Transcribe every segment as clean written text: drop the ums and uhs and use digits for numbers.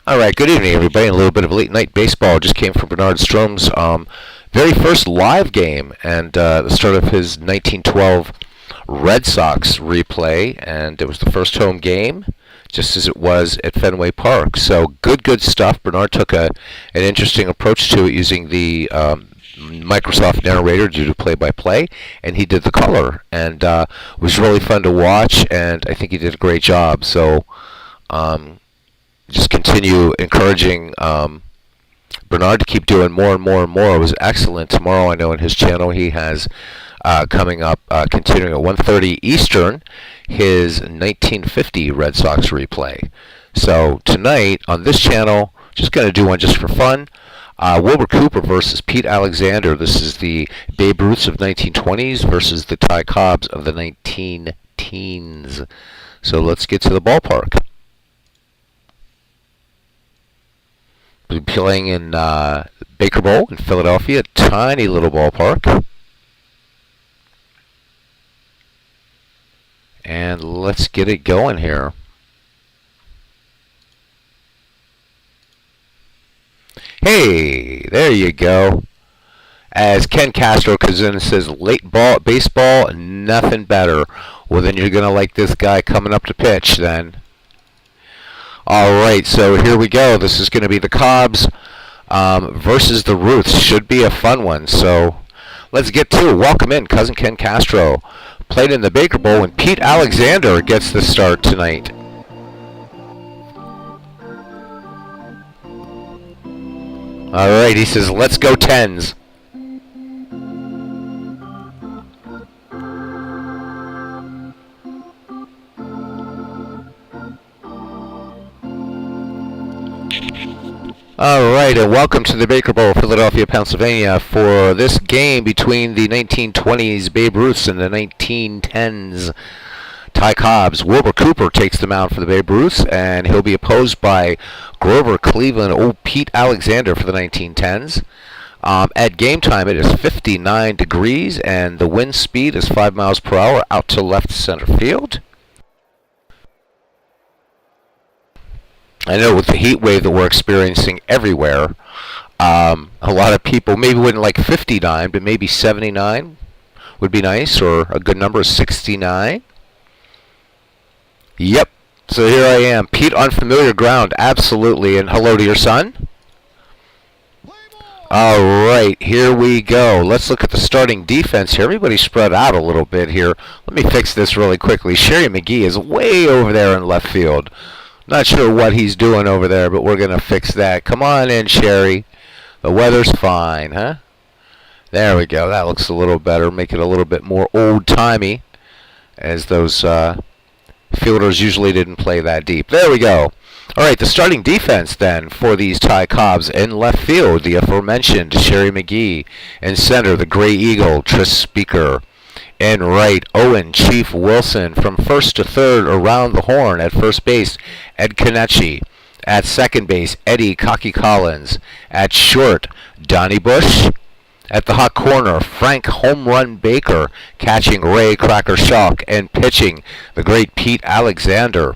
All right, good evening, everybody. A little bit of late night baseball just came from Bernard Strom's very first live game and the start of his 1912 Red Sox replay, and it was the first home game, just as it was at Fenway Park. So good stuff. Bernard took an interesting approach to it using the Microsoft narrator to do play-by-play, and he did the color, and it was really fun to watch, and I think he did a great job. So just continue encouraging Bernard to keep doing more and more and more. It was excellent. Tomorrow, I know on his channel he has coming up, continuing at 1:30 Eastern, his 1950 Red Sox replay. So tonight on this channel, just going to do one just for fun. Wilbur Cooper versus Pete Alexander. This is the Babe Ruths of 1920s versus the Ty Cobbs of the 19-teens. So let's get to the ballpark. We'll be playing in Baker Bowl in Philadelphia, tiny little ballpark. And let's get it going here. Hey, there you go. As Ken Castro comes in and says, late ball baseball, nothing better. Well, then you're going to like this guy coming up to pitch then. All right, so here we go. This is going to be the Cobbs versus the Ruths. Should be a fun one. So let's get to it. Welcome in, Cousin Ken Castro. Played in the Baker Bowl, and Pete Alexander gets the start tonight. All right, he says, let's go Tens. All right, and welcome to the Baker Bowl, Philadelphia, Pennsylvania, for this game between the 1920s Babe Ruths and the 1910s Ty Cobbs. Wilbur Cooper takes the mound for the Babe Ruths, and he'll be opposed by Grover Cleveland, Pete Alexander for the 1910s. At game time, it is 59 degrees, and the wind speed is 5 miles per hour out to left center field. I know with the heat wave that we're experiencing everywhere, a lot of people maybe wouldn't like 59, but maybe 79 would be nice, or a good number is 69. Yep, so here I am. Pete on familiar ground, absolutely, and hello to your son. All right, here we go. Let's look at the starting defense here. Everybody spread out a little bit here. Let me fix this really quickly. Sherry McGee is way over there in left field. Not sure what he's doing over there, but we're going to fix that. Come on in, Sherry. The weather's fine, huh? There we go. That looks a little better. Make it a little bit more old-timey, as those fielders usually didn't play that deep. There we go. All right, the starting defense then for these Ty Cobbs. In left field, the aforementioned Sherry McGee. In center, the Gray Eagle, Tris Speaker. In right, Owen Chief Wilson. From first to third, around the horn. At first base, Ed Kenichi. At second base, Eddie Cocky Collins. At short, Donnie Bush. At the hot corner, Frank Home Run Baker. Catching Ray Cracker Shalk. And pitching the great Pete Alexander.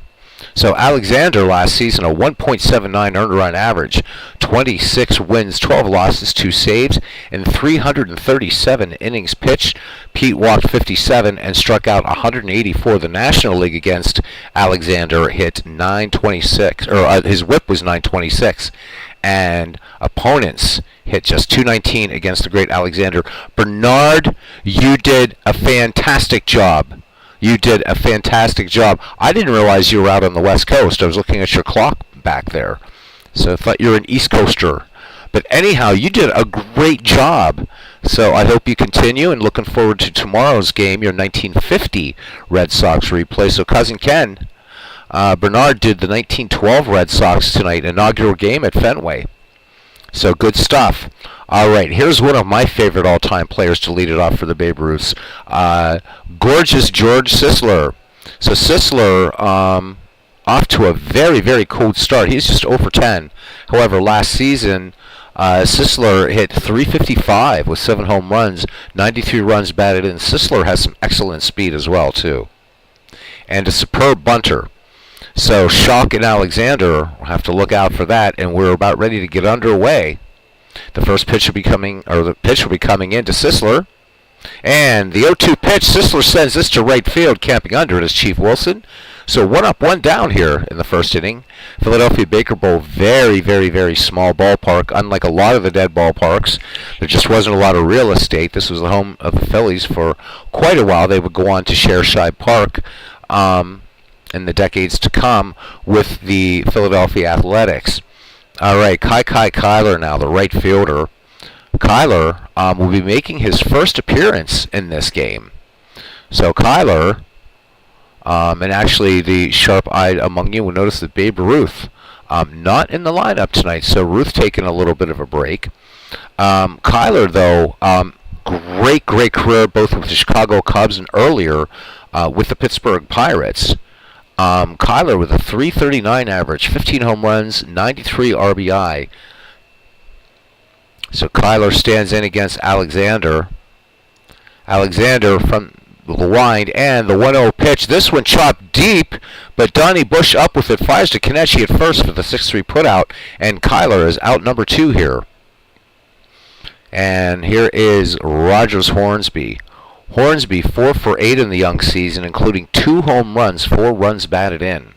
So Alexander last season, a 1.79 earned run average, 26 wins, 12 losses, 2 saves, and 337 innings pitched. Pete walked 57 and struck out 184. The National League against Alexander hit 926, or his whip was 926, and opponents hit just 219 against the great Alexander. Bernard, you did a fantastic job. You did a fantastic job. I didn't realize you were out on the West Coast. I was looking at your clock back there. So I thought you were an East Coaster. But anyhow, you did a great job. So I hope you continue, and looking forward to tomorrow's game, your 1950 Red Sox replay. So Cousin Ken, Bernard did the 1912 Red Sox tonight, inaugural game at Fenway. So good stuff. All right, here's one of my favorite all-time players to lead it off for the Babe Ruths. Gorgeous George Sisler. So Sisler, off to a very cold start. He's just 0 for 10. However, last season, Sisler hit .355 with 7 home runs, 93 runs batted in. Sisler has some excellent speed as well, too. And a superb bunter. So Schock and Alexander will have to look out for that, and we're about ready to get underway. The first pitch will be coming, or the pitch will be coming in to Sisler. And the 0-2 pitch, Sisler sends this to right field, camping under it is Chief Wilson. So 1 up, 1 down here in the first inning. Philadelphia Baker Bowl, very, very, very small ballpark. Unlike a lot of the dead ballparks, there just wasn't a lot of real estate. This was the home of the Phillies for quite a while. They would go on to share Shibe Park in the decades to come with the Philadelphia Athletics. All right, Kai Kyler now, the right fielder. Kyler will be making his first appearance in this game. So Kyler, and actually the sharp-eyed among you will notice that Babe Ruth not in the lineup tonight, so Ruth taking a little bit of a break. Kyler, though, great career both with the Chicago Cubs and earlier with the Pittsburgh Pirates. Kyler with a .339 average, 15 home runs, 93 RBI. So Kyler stands in against Alexander. Alexander from the wind and the 1-0 pitch. This one chopped deep, but Donnie Bush up with it. Fires to Kenichi at first for the 6-3 putout, and Kyler is out number 2 here. And here is Rogers Hornsby. Hornsby 4 for 8 in the young season, including 2 home runs, 4 runs batted in.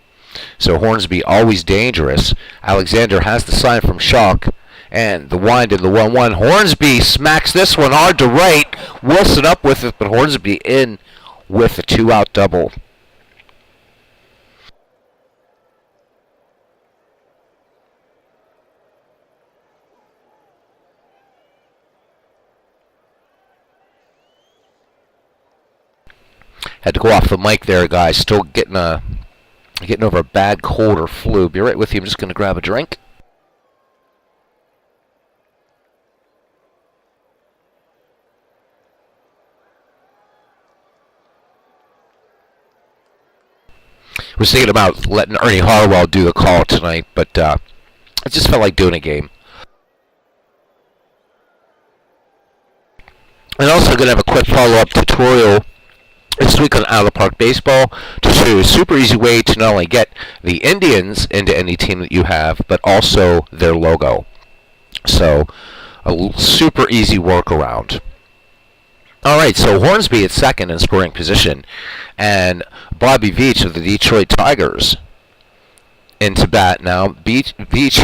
So Hornsby always dangerous. Alexander has the sign from Schock. And the wind in the 1-1. Hornsby smacks this one hard to right. Wilson up with it, but Hornsby in with a 2-out double. Had to go off the mic there, guys. Still getting over a bad cold or flu. Be right with you. I'm just going to grab a drink. Was thinking about letting Ernie Harwell do the call tonight, but I just felt like doing a game. And also going to have a quick follow-up tutorial this week on Out of the Park Baseball to show you a super easy way to not only get the Indians into any team that you have, but also their logo. So, a super easy workaround. All right, so Hornsby at second in scoring position, and Bobby Veach of the Detroit Tigers into bat now. Veach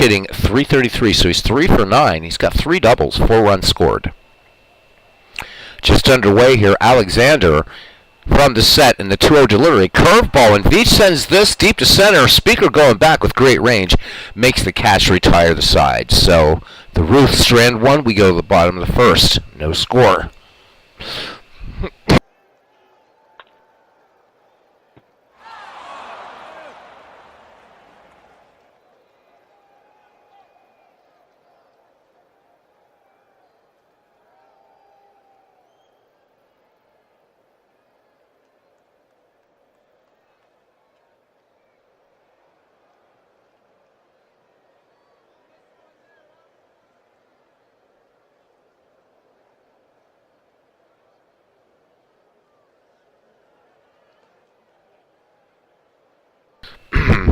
hitting .333, so he's 3 for 9. He's got 3 doubles, 4 runs scored. Just underway here, Alexander from the set in the 2-0 delivery. Curveball, and Veach sends this deep to center. Speaker going back with great range. Makes the catch retire the side. So the Ruth strand one, we go to the bottom of the first. No score.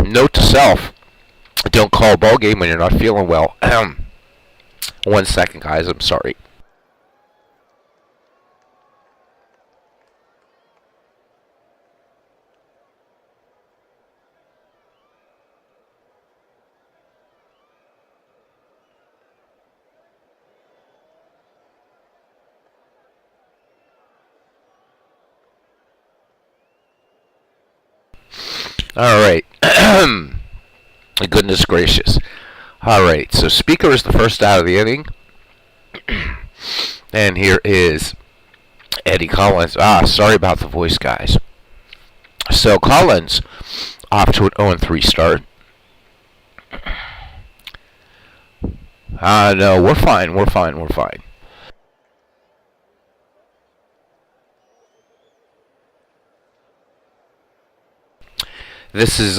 Note to self, don't call a ball game when you're not feeling well. 1 second, guys, I'm sorry. All right. Goodness gracious. All right, so Speaker is the first out of the inning. And here is Eddie Collins. Sorry about the voice, guys. So Collins off to an 0-3 start. No, we're fine. This is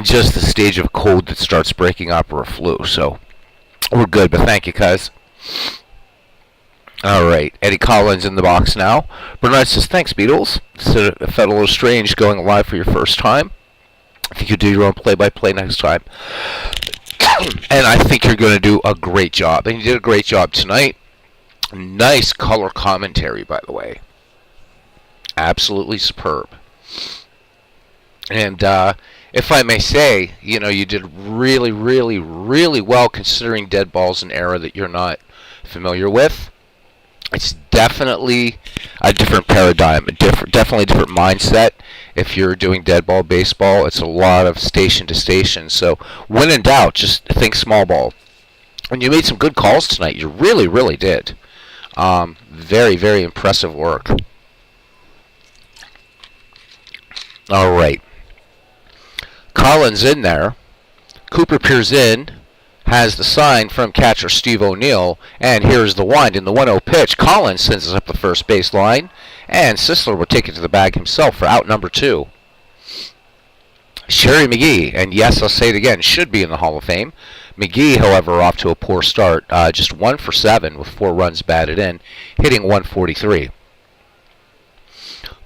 just the stage of cold that starts breaking up or a flu, so we're good, but thank you, cuz. Alright, Eddie Collins in the box now. Bernard says, thanks, Beatles. This felt a little strange going live for your first time. I think you do your own play-by-play next time. And I think you're going to do a great job. And you did a great job tonight. Nice color commentary, by the way. Absolutely superb. And if I may say, you did really, really, really well considering dead ball's an era that you're not familiar with. It's definitely a different paradigm, definitely a different mindset. If you're doing dead ball baseball, it's a lot of station to station. So when in doubt, just think small ball. And you made some good calls tonight. You really, really did. Very, very impressive work. All right. Collins in there. Cooper peers in. Has the sign from catcher Steve O'Neill. And here's the wind in the 1-0 pitch. Collins sends us up the first base line. And Sisler will take it to the bag himself for out number 2. Sherry McGee, and yes, I'll say it again, should be in the Hall of Fame. McGee, however, off to a poor start. Just 1 for 7 with 4 runs batted in, hitting 143.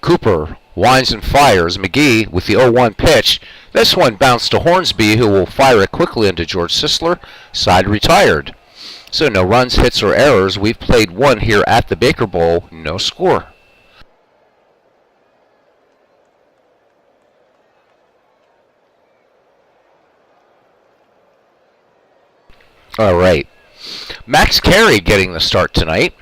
Cooper winds and fires. McGee with the 0-1 pitch. This one bounced to Hornsby, who will fire it quickly into George Sisler. Side retired. So no runs, hits, or errors. We've played 1 here at the Baker Bowl. No score. All right. Max Carey getting the start tonight.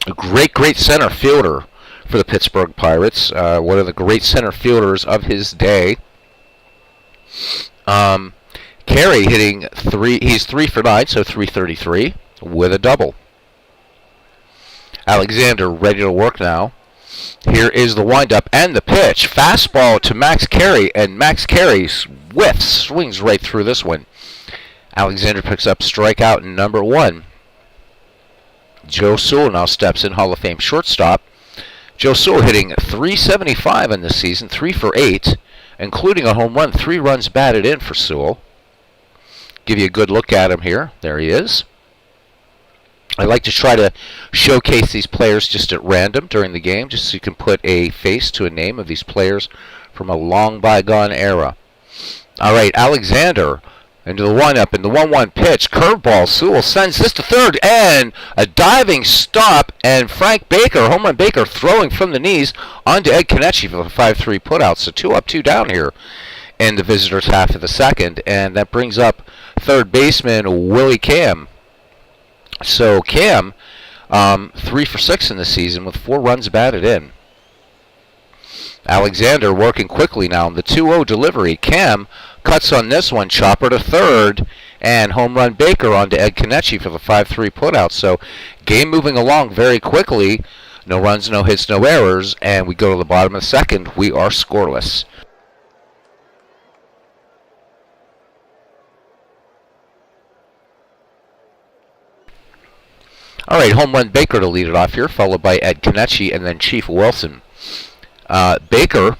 A great, great center fielder for the Pittsburgh Pirates. One of the great center fielders of his day. Carey hitting 3. He's 3 for 9, so 333 with a double. Alexander ready to work now. Here is the windup and the pitch. Fastball to Max Carey, and Max Carey whiffs, swings right through this one. Alexander picks up strikeout number 1. Joe Sewell now steps in, Hall of Fame shortstop. Joe Sewell hitting 375 in this season, 3 for 8, including a home run, 3 runs batted in for Sewell. Give you a good look at him here. There he is. I like to try to showcase these players just at random during the game, just so you can put a face to a name of these players from a long bygone era. All right, Alexander into the windup in the 1-1 pitch. Curveball. Sewell sends this to third, and a diving stop, and Frank Baker, home run Baker, throwing from the knees onto Ed Kenichi for the 5-3 putout. So 2 up, 2 down here in the visitors' half of the second, and that brings up third baseman Willie Cam. So Cam, 3 for 6 in the season with 4 runs batted in. Alexander working quickly now in the 2-0 delivery. Cam cuts on this one, chopper to third, and home run Baker onto Ed Kenichi for the 5-3 putout. So game moving along very quickly. No runs, no hits, no errors, and we go to the bottom of the second. We are scoreless. All right, home run Baker to lead it off here, followed by Ed Kenichi and then Chief Wilson. Baker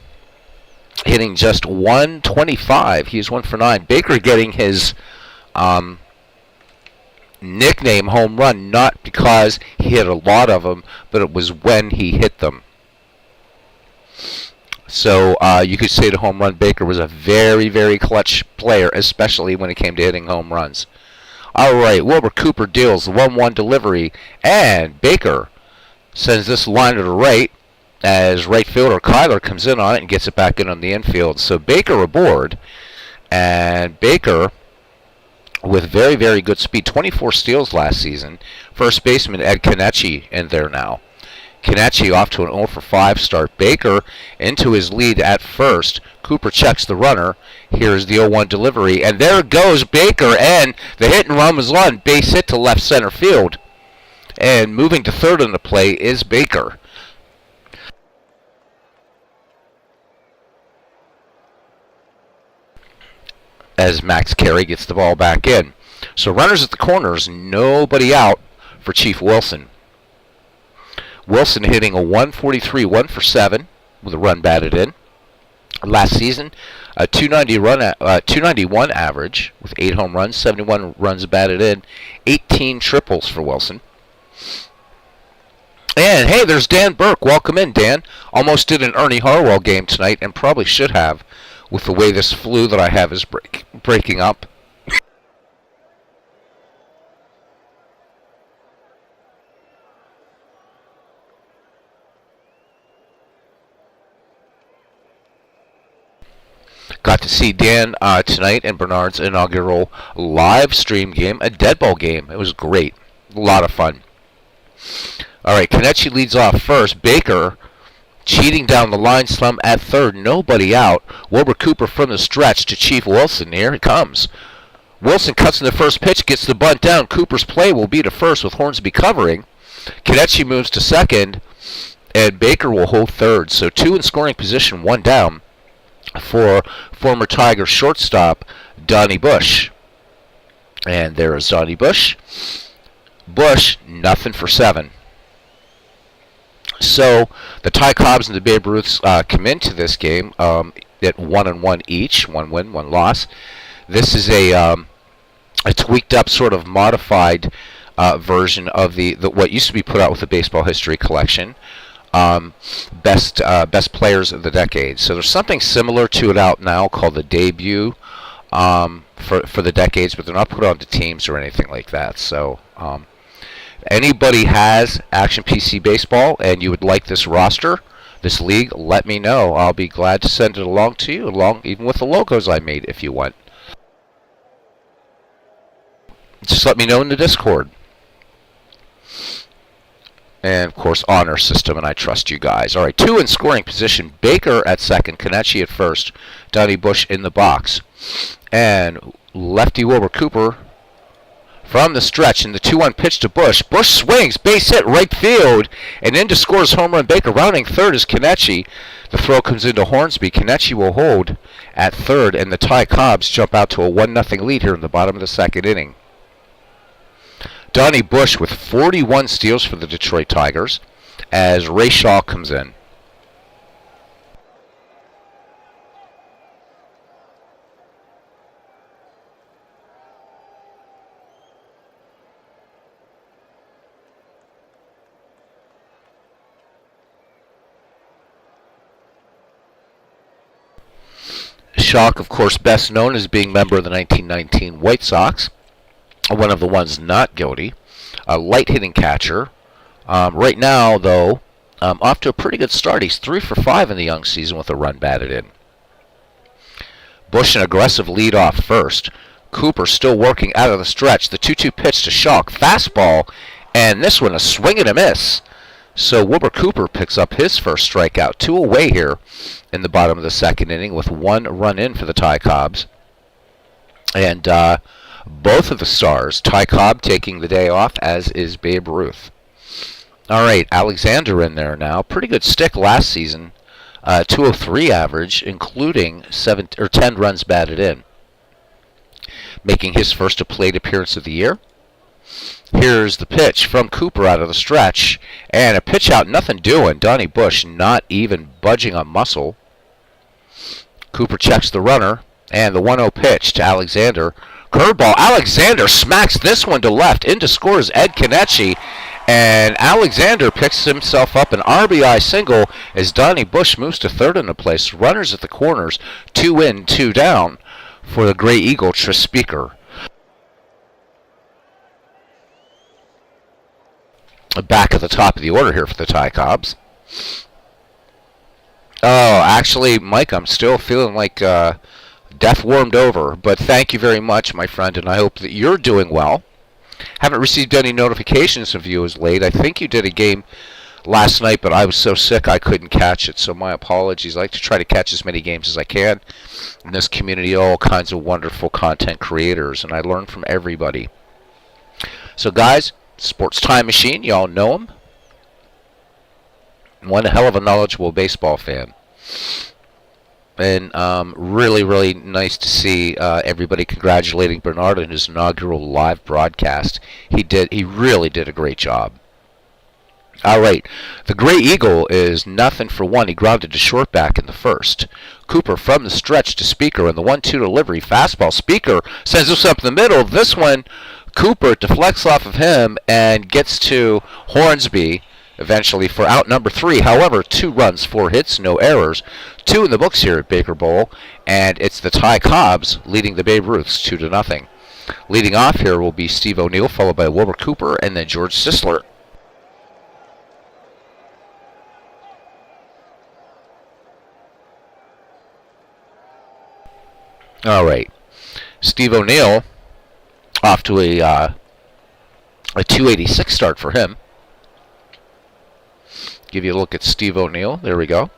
hitting just 125. He's 1 for 9. Baker getting his nickname home run, not because he hit a lot of them, but it was when he hit them. So you could say the home run Baker was a very, very clutch player, especially when it came to hitting home runs. All right, Wilbur Cooper deals the 1-1 delivery, and Baker sends this liner to right as right fielder Kyler comes in on it and gets it back in on the infield. So Baker aboard, and Baker with very, very good speed, 24 steals last season. First baseman Ed Kenichi in there now. Kenichi off to an 0 for 5 start. Baker into his lead at first. Cooper checks the runner. Here's the 0-1 delivery, and there goes Baker, and the hit and run was on. Base hit to left center field. And moving to third on the play is Baker. As Max Carey gets the ball back in. So runners at the corners, nobody out for Chief Wilson. Wilson hitting a 143, 1 for 7 with a run batted in. Last season, a 291 average with 8 home runs, 71 runs batted in, 18 triples for Wilson. And hey, there's Dan Burke. Welcome in, Dan. Almost did an Ernie Harwell game tonight and probably should have with the way this flu that I have is breaking up. Got to see Dan tonight in Bernard's inaugural live stream game, a dead ball game. It was great. A lot of fun. All right, Kenichi leads off first. Baker cheating down the line, slum at third. Nobody out. Wilbur Cooper from the stretch to Chief Wilson. Here he comes. Wilson cuts in the first pitch, gets the bunt down. Cooper's play will be to first with Hornsby covering. Kenichi moves to second, and Baker will hold third. So 2 in scoring position, 1 down for former Tiger shortstop Donnie Bush. And there is Donnie Bush. Bush, nothing for 7. So the Ty Cobbs and the Babe Ruths come into this game at 1-1 each, 1 win, 1 loss. This is a tweaked up, sort of modified version of the what used to be put out with the Baseball History Collection. Best players of the decade. So there's something similar to it out now called the Debut for the decades, but they're not put onto teams or anything like that. So anybody has Action PC Baseball and you would like this roster, this league, let me know. I'll be glad to send it along to you, along even with the logos I made if you want. Just let me know in the Discord. And, of course, honor system, and I trust you guys. All right, 2 in scoring position. Baker at second, Kenichi at first, Donnie Bush in the box. And lefty Wilbur Cooper from the stretch in the 2-1 pitch to Bush. Bush swings, base hit, right field, and into scores home run Baker. Rounding third is Kenichi. The throw comes into Hornsby. Kenichi will hold at third, and the Ty Cobbs jump out to a 1-0 lead here in the bottom of the second inning. Donnie Bush with 41 steals for the Detroit Tigers as Ray Shaw comes in. Shaw, of course, best known as being member of the 1919 White Sox. One of the ones not guilty. A light-hitting catcher. Right now, though, off to a pretty good start. He's 3 for 5 in the young season with a run batted in. Bush an aggressive lead off first. Cooper still working out of the stretch. The 2-2 pitch to Shaw. Fastball, and this one a swing and a miss. So Wilbur Cooper picks up his first strikeout. 2 away here in the bottom of the second inning with 1 run in for the Ty Cobbs. And both of the stars, Ty Cobb taking the day off, as is Babe Ruth. All right, Alexander in there now. Pretty good stick last season. 203 average, including 10 runs batted in. Making his first plate appearance of the year. Here's the pitch from Cooper out of the stretch. And a pitch out, nothing doing. Donnie Bush not even budging a muscle. Cooper checks the runner. And the 1-0 pitch to Alexander. Curveball. Alexander smacks this one to left. In to score is Ed Kenichi. And Alexander picks himself up an RBI single as Donnie Bush moves to third in the place. Runners at the corners. 2 in, 2 down for the Gray Eagle, Tris Speaker. Back at the top of the order here for the Ty Cobbs. Oh, actually, Mike, I'm still feeling like death warmed over. But thank you very much, my friend, and I hope that you're doing well. Haven't received any notifications of you as late. I think you did a game last night, but I was so sick I couldn't catch it, so my apologies. I like to try to catch as many games as I can. In this community, all kinds of wonderful content creators, and I learn from everybody. So, guys, Sports Time Machine, y'all know him. One hell of a knowledgeable baseball fan. And really, really nice to see everybody congratulating Bernard on his inaugural live broadcast. He really did a great job. All right, the Gray Eagle is 0-for-1. He grounded to short back in the first. Cooper from the stretch to Speaker, and the 1-2 delivery. Fastball. Speaker sends this up the middle. This one, Cooper deflects off of him and gets to Hornsby. eventually for out number 3. However, 2 runs, 4 hits, no errors. 2 in the books here at Baker Bowl, and it's the Ty Cobbs leading the Babe Ruths 2-0. Leading off here will be Steve O'Neill, followed by Wilbur Cooper, and then George Sisler. All right, Steve O'Neill off to a 286 start for him. Give you a look at Steve O'Neill. There we go.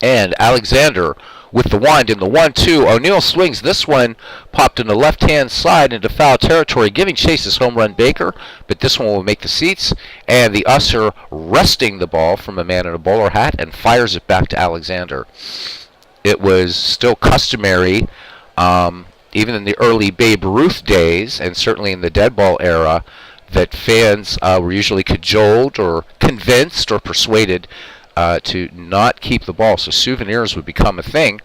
And Alexander with the wind in the 1-2. O'Neill swings. This one popped in the left-hand side into foul territory, giving chase his home run Baker, but this one will make the seats. And the usher wresting the ball from a man in a bowler hat and fires it back to Alexander. It was still customary, even in the early Babe Ruth days, and certainly in the dead ball era, that fans were usually cajoled or convinced or persuaded to not keep the ball. So souvenirs would become a thing.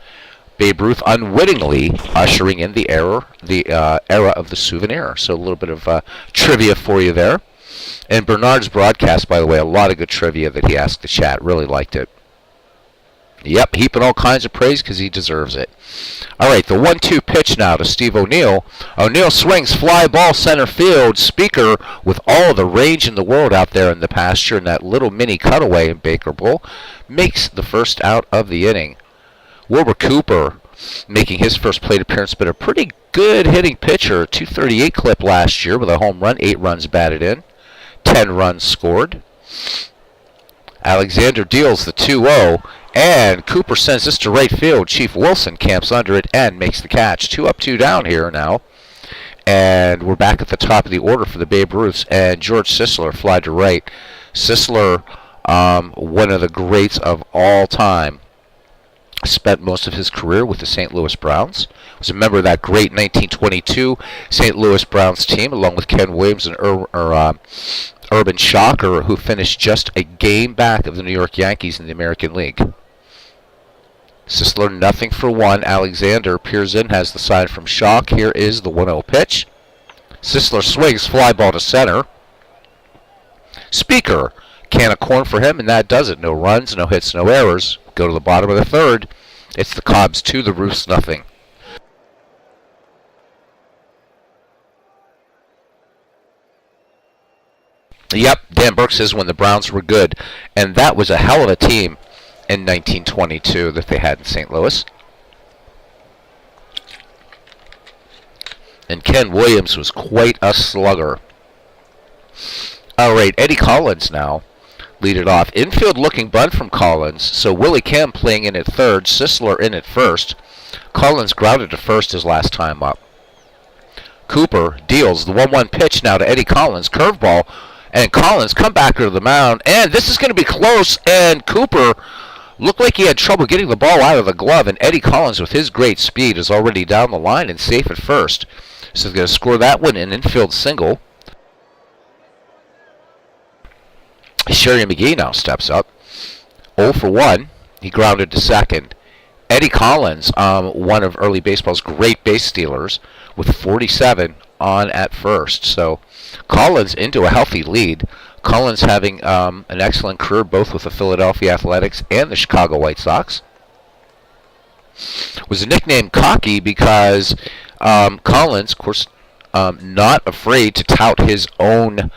Babe Ruth unwittingly ushering in the era of the souvenir. So a little bit of trivia for you there. And Bernard's broadcast, by the way, a lot of good trivia that he asked the chat. Really liked it. Yep, heaping all kinds of praise because he deserves it. All right, the 1-2 pitch now to Steve O'Neill. O'Neill swings, fly ball center field. Speaker with all the range in the world out there in the pasture, and that little mini cutaway in Baker Bowl makes the first out of the inning. Wilbur Cooper making his first plate appearance, but a pretty good hitting pitcher. 238 clip last year with a home run, 8 runs batted in, 10 runs scored. Alexander deals the 2-0. And Cooper sends this to right field. Chief Wilson camps under it and makes the catch. 2 up, 2 down here now. And we're back at the top of the order for the Babe Ruths. And George Sisler fly to right. Sisler, one of the greats of all time. Spent most of his career with the St. Louis Browns. Was a member of that great 1922 St. Louis Browns team, along with Ken Williams and Urban Shocker, who finished just a game back of the New York Yankees in the American League. Sisler 0-for-1. Alexander peers in, has the sign from Shock. Here is the 1-0 pitch. Sisler swings, fly ball to center. Speaker, can of corn for him, and that does it. No runs, no hits, no errors. Go to the bottom of the third. It's the Cobbs 2, the Ruths 0. Yep, Dan Burke says when the Browns were good, and that was a hell of a team in 1922 that they had in St. Louis. And Ken Williams was quite a slugger. All right, Eddie Collins now lead it off. Infield looking bunt from Collins, so Willie Kemp playing in at third, Sisler in at first. Collins grounded to first his last time up. Cooper deals the 1-1 pitch now to Eddie Collins, curveball, and Collins come back to the mound, and this is going to be close, and Cooper looked like he had trouble getting the ball out of the glove, and Eddie Collins, with his great speed, is already down the line and safe at first. So he's going to score that one, an infield single. Sherry McGee now steps up. 0-for-1. He grounded to second. Eddie Collins, one of early baseball's great base stealers, with 47 on at first. So Collins into a healthy lead. Collins having an excellent career both with the Philadelphia Athletics and the Chicago White Sox. Was nicknamed Cocky because Collins, of course, not afraid to tout his own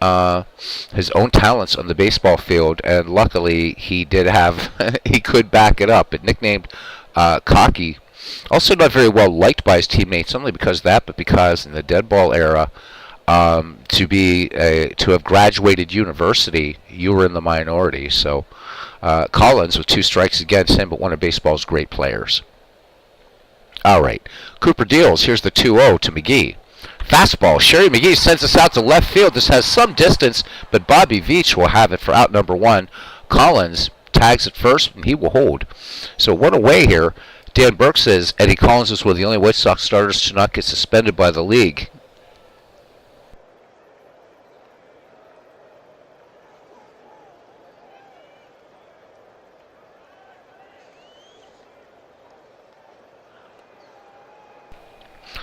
talents on the baseball field, and luckily he did have he could back it up. But nicknamed Cocky, also not very well liked by his teammates, not only because of that, but because in the dead ball era, to have graduated university, you were in the minority. So Collins with 2 strikes against him, but one of baseball's great players. All right, Cooper deals. Here's the 2-0 to McGee. Fastball. Sherry McGee sends us out to left field. This has some distance, but Bobby Veach will have it for out number 1. Collins tags at first, and he will hold. So one away here. Dan Burke says Eddie Collins is one of the only White Sox starters to not get suspended by the league.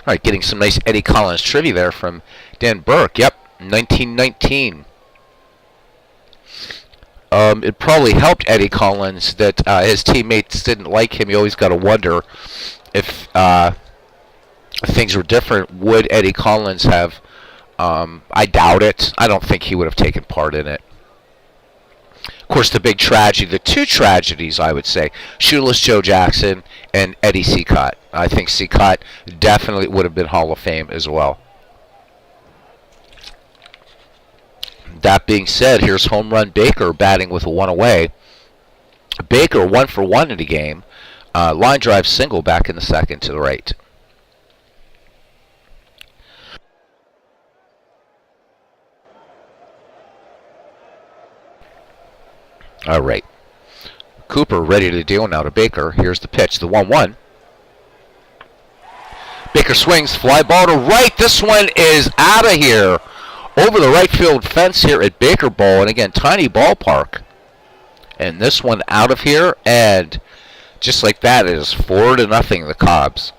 All right, getting some nice Eddie Collins trivia there from Dan Burke. Yep, 1919. it probably helped Eddie Collins that his teammates didn't like him. You always got to wonder if things were different. Would Eddie Collins have? I doubt it. I don't think he would have taken part in it. Of course, the big tragedy, the two tragedies, I would say, Shoeless Joe Jackson and Eddie Cicotte. I think Cicotte definitely would have been Hall of Fame as well. That being said, here's home run Baker batting with a one away. Baker 1 for 1 in the game. Line drive single back in the second to the right. All right. Cooper ready to deal now to Baker. Here's the pitch, the 1-1. Baker swings, fly ball to right. This one is out of here. Over the right field fence here at Baker Bowl. And again, tiny ballpark. And this one out of here. And just like that, it is 4-0 the Cubs.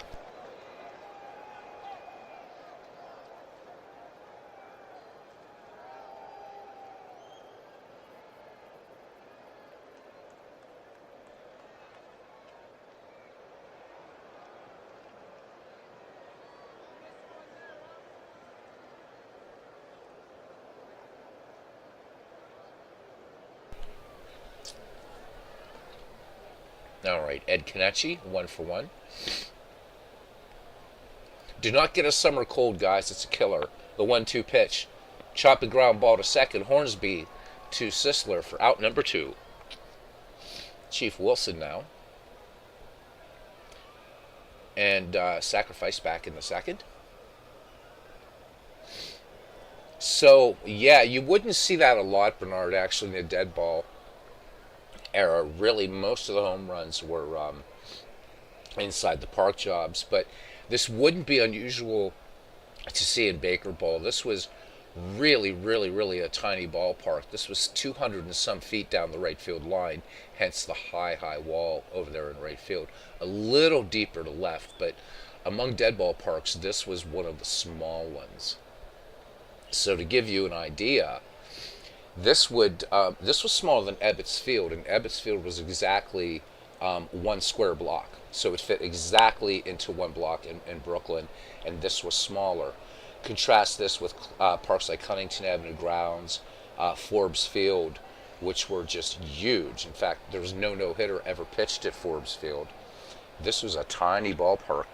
All right, Ed Kenichi, 1 for 1. Do not get a summer cold, guys. It's a killer. The 1-2 pitch. Choppy ground ball to second. Hornsby to Sisler for out number 2. Chief Wilson now. And Sacrifice back in the second. So, yeah, you wouldn't see that a lot, Bernard, actually, in the dead ball era. Really, most of the home runs were inside the park jobs, but this wouldn't be unusual to see in Baker Bowl. This was really, really, really a tiny ballpark. This was 200 and some feet down the right field line, hence the high, high wall over there in right field. A little deeper to left, but among dead ballparks, this was one of the small ones. So to give you an idea, this was smaller than Ebbets Field, and Ebbets Field was exactly 1 square block. So it fit exactly into 1 block in Brooklyn, and this was smaller. Contrast this with parks like Huntington Avenue Grounds, Forbes Field, which were just huge. In fact, there was no no-hitter ever pitched at Forbes Field. This was a tiny ballpark.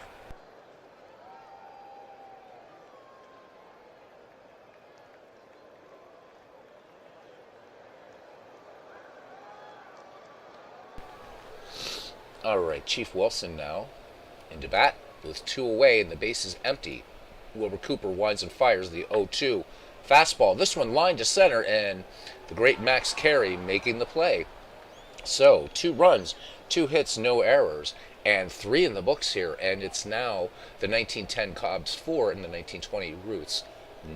All right, Chief Wilson now into bat with 2 away and the base is empty. Wilbur Cooper winds and fires the 0-2 fastball. This one lined to center, and the great Max Carey making the play. So 2 runs, 2 hits, no errors, and 3 in the books here. And it's now the 1910 Cubs 4 and the 1920 Roots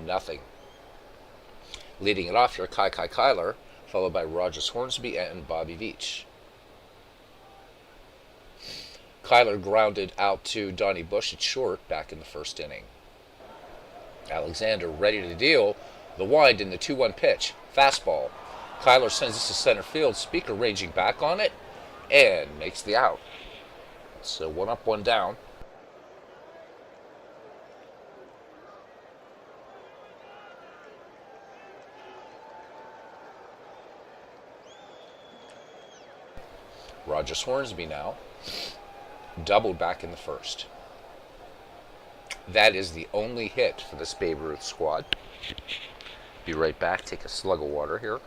nothing. Leading it off here, Kai Kyler, followed by Rogers Hornsby and Bobby Veach. Kyler grounded out to Donnie Bush at short back in the first inning. Alexander ready to deal. The wind in the 2-1 pitch. Fastball. Kyler sends this to center field. Speaker ranging back on it and makes the out. So 1 up, 1 down. Rogers Hornsby now. Doubled back in the first. That is the only hit for this Babe Ruth squad. Be right back. Take a slug of water here.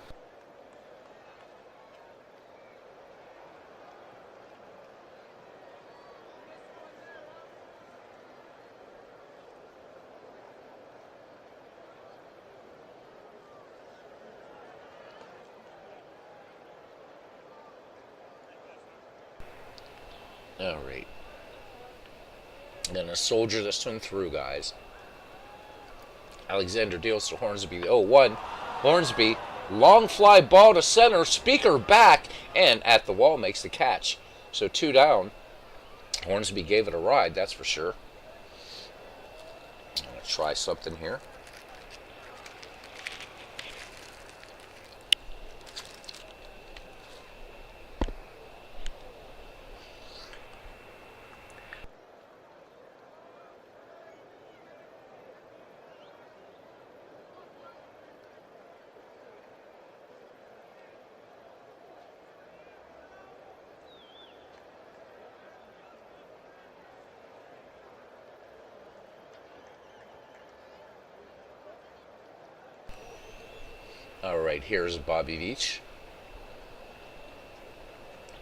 All right. Gonna soldier this one through, guys. Alexander deals to Hornsby. The 0-1. Hornsby, long fly ball to center. Speaker back, and at the wall makes the catch. So 2 down. Hornsby gave it a ride, that's for sure. I'm gonna try something here. All right, here's Bobby Veach.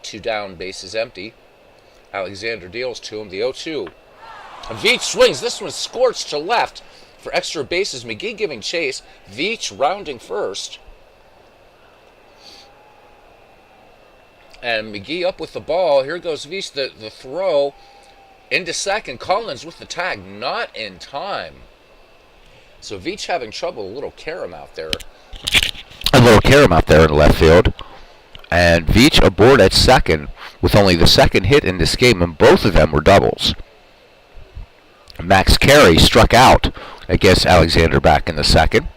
2 down, bases empty. Alexander deals to him, the 0-2. Veach swings. This one's scorched to left for extra bases. McGee giving chase. Veach rounding first. And McGee up with the ball. Here goes Veach, the throw into second. Collins with the tag, not in time. So Veach having trouble. A little carom out there. A little carom out there in left field. And Veach aboard at second with only the second hit in this game, and both of them were doubles. Max Carey struck out against Alexander back in the second.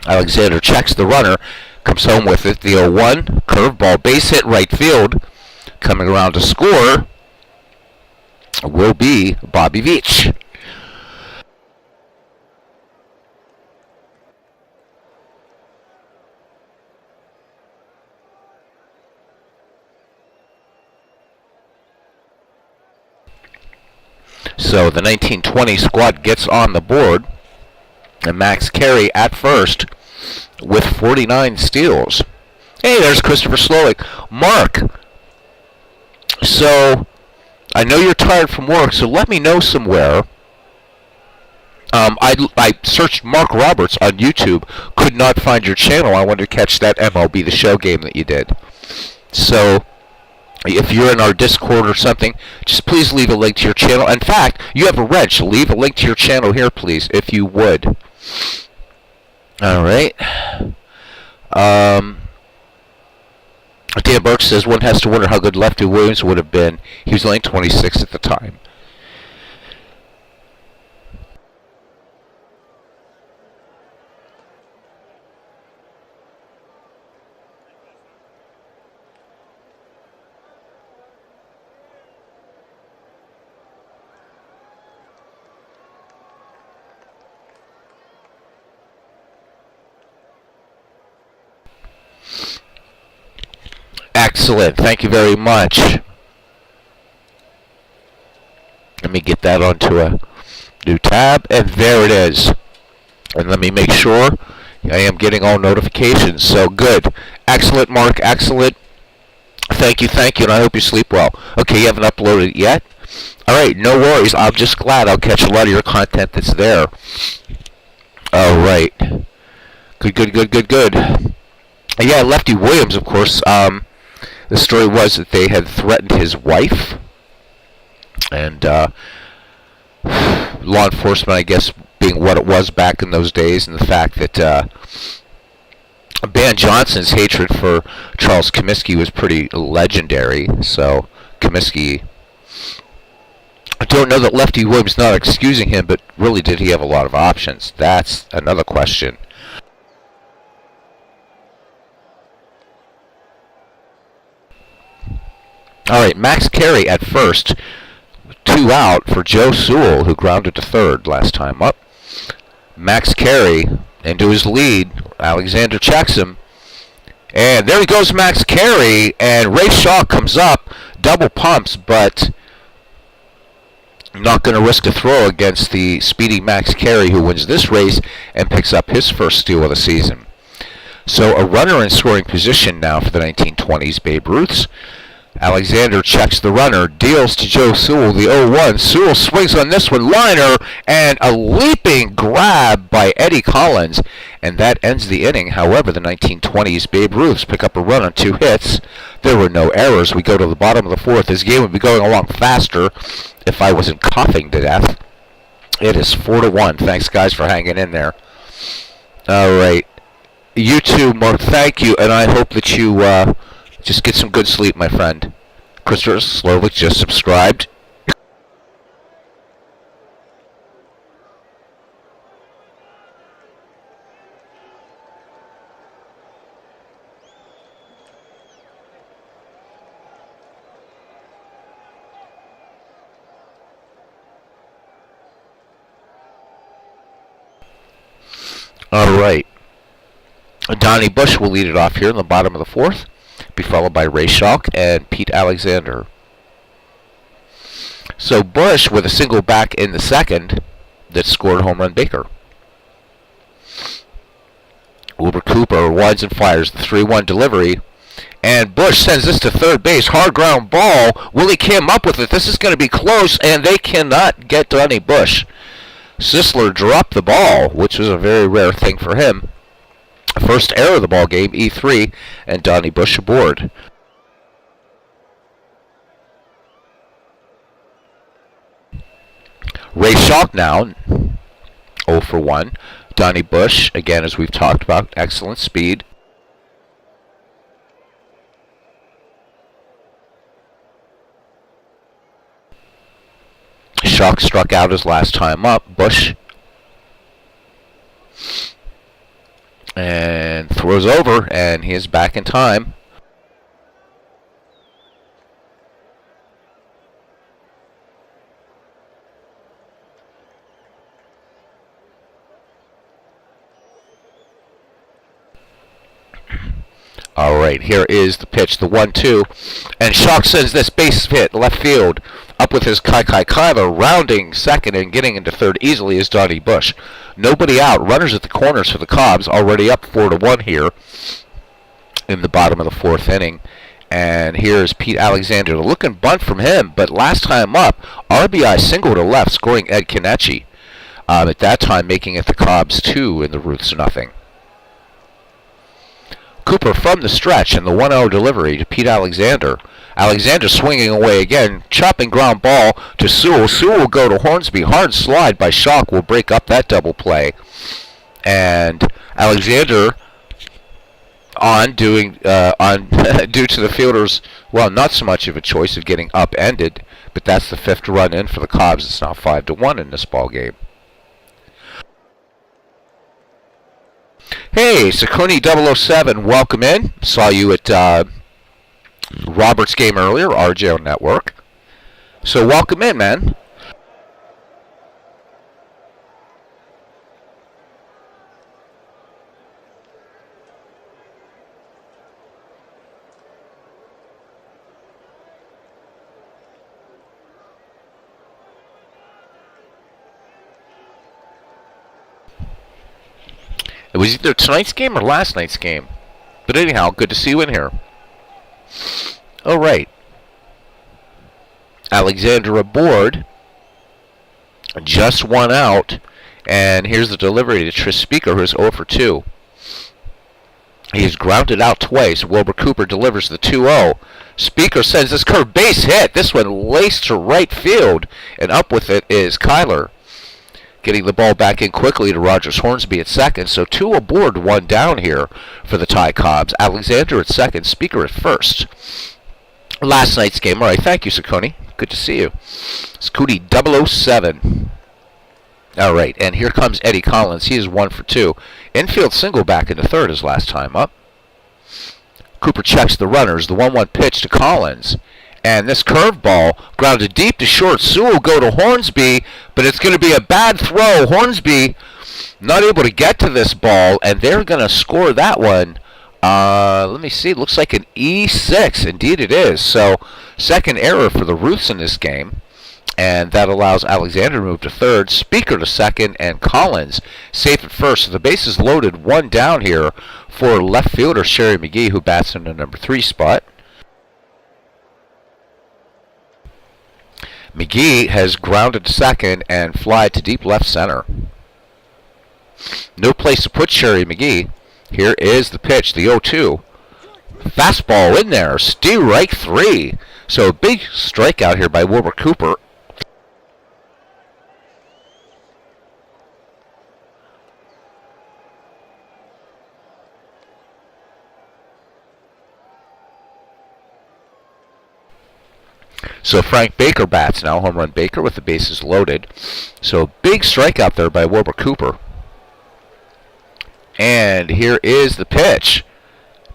Alexander checks the runner, comes home with it. The 0-1, curveball, base hit right field. Coming around to score will be Bobby Veach. So the 1920 squad gets on the board, and Max Carey at first with 49 steals. Hey, there's Christopher Slowik. Mark, so I know you're tired from work, so let me know somewhere. I searched Mark Roberts on YouTube, could not find your channel. I wanted to catch that MLB The Show game that you did. So if you're in our Discord or something, just please leave a link to your channel. In fact, you have a wrench. Leave a link to your channel here, please, if you would. All right. Dan Burke says, one has to wonder how good Lefty Williams would have been. He was only 26 at the time. Excellent. Thank you very much. Let me get that onto a new tab, and there it is. And let me make sure I am getting all notifications. So good. Excellent, Mark. Excellent. Thank you, and I hope you sleep well. Okay, you haven't uploaded it yet? All right, no worries. I'm just glad I'll catch a lot of your content that's there. All right. Good. Yeah, Lefty Williams, of course. The story was that they had threatened his wife, and law enforcement, I guess, being what it was back in those days, and the fact that Ban Johnson's hatred for Charles Comiskey was pretty legendary. So Comiskey, I don't know that Lefty Williams not excusing him, but really did he have a lot of options? That's another question. All right, Max Carey at first, 2 out for Joe Sewell, who grounded to third last time up. Max Carey into his lead. Alexander checks him. And there he goes, Max Carey, and Ray Shaw comes up, double pumps, but not going to risk a throw against the speedy Max Carey, who wins this race and picks up his first steal of the season. So a runner in scoring position now for the 1920s Babe Ruths. Alexander checks the runner, deals to Joe Sewell, the 0-1. Sewell swings on this one, liner, and a leaping grab by Eddie Collins, and that ends the inning. However, the 1920s Babe Ruths pick up a run on 2 hits. There were no errors. We go to the bottom of the 4th. This game would be going along faster if I wasn't coughing to death. It is 4-1. Thanks, guys, for hanging in there. All right. You too, Mark. Thank you, and I hope that you just get some good sleep, my friend. Christopher Slowik just subscribed. All right. Donnie Bush will lead it off here in the bottom of the 4th. Be followed by Ray Schalk and Pete Alexander. So Bush with a single back in the 2nd that scored home run Baker. Wilbur Cooper winds and fires the 3-1 delivery. And Bush sends this to third base. Hard ground ball. Willie Kim up with it. This is going to be close, and they cannot get Donnie Bush. Sisler dropped the ball, which was a very rare thing for him. First error of the ball game, E3, and Donnie Bush aboard. Ray Schalk now, 0 for 1. Donnie Bush, again, as we've talked about, excellent speed. Schalk struck out his last time up. Bush and throws over, and he is back in time. All right, here is the pitch, the 1-2, and Schalk sends this base hit left field. Up with his Kai Kyler, rounding second and getting into third easily is Donnie Bush. Nobody out. Runners at the corners for the Cubs, already up 4-1 here in the bottom of the fourth inning. And here's Pete Alexander. The looking bunt from him, but last time up, RBI single to left, scoring Ed Kenichi. At that time, making it the Cubs 2 and the Ruths nothing. Cooper from the stretch and the 1-0 delivery to Pete Alexander. Alexander swinging away again, chopping ground ball to Sewell. Sewell will go to Hornsby. Hard slide by Schalk will break up that double play. And Alexander due to the fielders, well, not so much of a choice of getting upended, but that's the fifth run in for the Cubs. It's now 5-1 in this ball game. Hey, Saucony 007, welcome in. Saw you at Robert's game earlier, RJO Network. So welcome in, man. It was either tonight's game or last night's game. But anyhow, good to see you in here. All right. Alexander aboard. Just one out. And here's the delivery to Tris Speaker, who's 0 for 2. He's grounded out twice. Wilbur Cooper delivers the 2-0. Speaker sends this curve base hit. This one laced to right field. And up with it is Kyler. Getting the ball back in quickly to Rogers Hornsby at second. So 2 aboard, 1 down here for the Ty Cobbs. Alexander at second, Speaker at first. Last night's game. All right, thank you, Saucony. Good to see you. Saucony 007. All right, and here comes Eddie Collins. He is 1 for 2. Infield single back into third his last time up. Cooper checks the runners. The 1-1 pitch to Collins. And this curveball grounded deep to short. Sewell will go to Hornsby, but it's going to be a bad throw. Hornsby not able to get to this ball, and they're going to score that one. Let me see. It looks like an E6. Indeed it is. So second error for the Ruths in this game. And that allows Alexander to move to third, Speaker to second, and Collins safe at first. So the base is loaded, 1 down here for left fielder Sherry McGee, who bats in the number 3 spot. McGee has grounded to second and fly to deep left center. No place to put Sherry McGee. Here is the pitch, the 0-2. Fastball in there, strike 3. So a big strikeout here by Wilbur Cooper. So Frank Baker bats now, home run Baker with the bases loaded. So big strikeout there by Wilbur Cooper. And here is the pitch.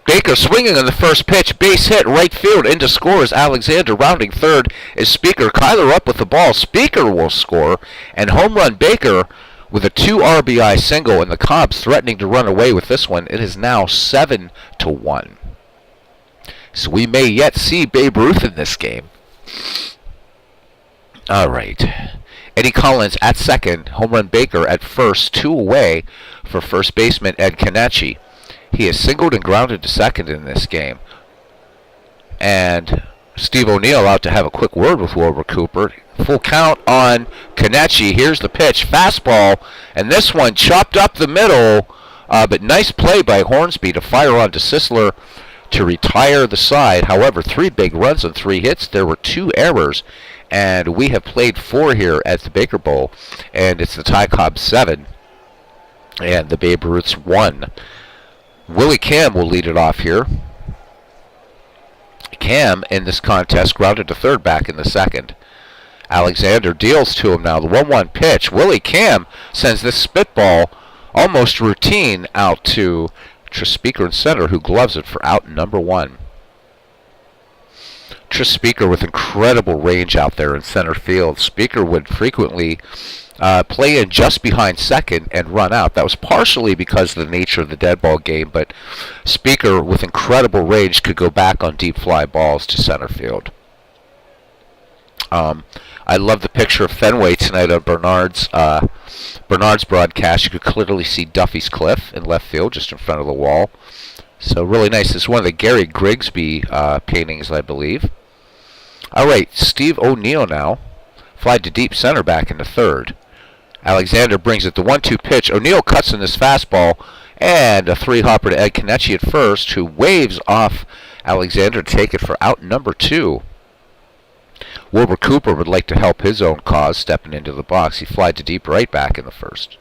Baker swinging on the first pitch, base hit, right field, into scores. Alexander rounding third is Speaker. Kyler up with the ball. Speaker will score, and home run Baker with a 2 RBI single, and the Cubs threatening to run away with this one. It is now 7-1. So we may yet see Babe Ruth in this game. All right. Eddie Collins at second, home run Baker at first, 2 away for first baseman Ed Kenichi. He is singled and grounded to second in this game. And Steve O'Neill out to have a quick word with Wilbur Cooper. Full count on Kenichi. Here's the pitch. Fastball. And this one chopped up the middle. But nice play by Hornsby to fire on to Sisler to retire the side. However, 3 big runs and 3 hits. There were 2 errors. And we have played 4 here at the Baker Bowl. And it's the Ty Cobb 7. And the Babe Ruths 1. Willie Cam will lead it off here. Cam in this contest grounded to third back in the second. Alexander deals to him now. The 1-1 pitch. Willie Cam sends this spitball almost routine out to Speaker in center, who gloves it for out number 1. Speaker with incredible range out there in center field. Speaker would frequently play in just behind second and run out. That was partially because of the nature of the dead ball game, but Speaker with incredible range could go back on deep fly balls to center field. I love the picture of Fenway tonight on Bernard's broadcast. You could clearly see Duffy's Cliff in left field just in front of the wall. So really nice. This is one of the Gary Grigsby paintings, I believe. All right, Steve O'Neill now. Fly to deep center back into third. Alexander brings it the 1-2 pitch. O'Neill cuts in this fastball, and a 3-hopper to Ed Kenichi at first, who waves off Alexander to take it for out number 2. Wilbur Cooper would like to help his own cause, stepping into the box. He flied to deep right back in the first.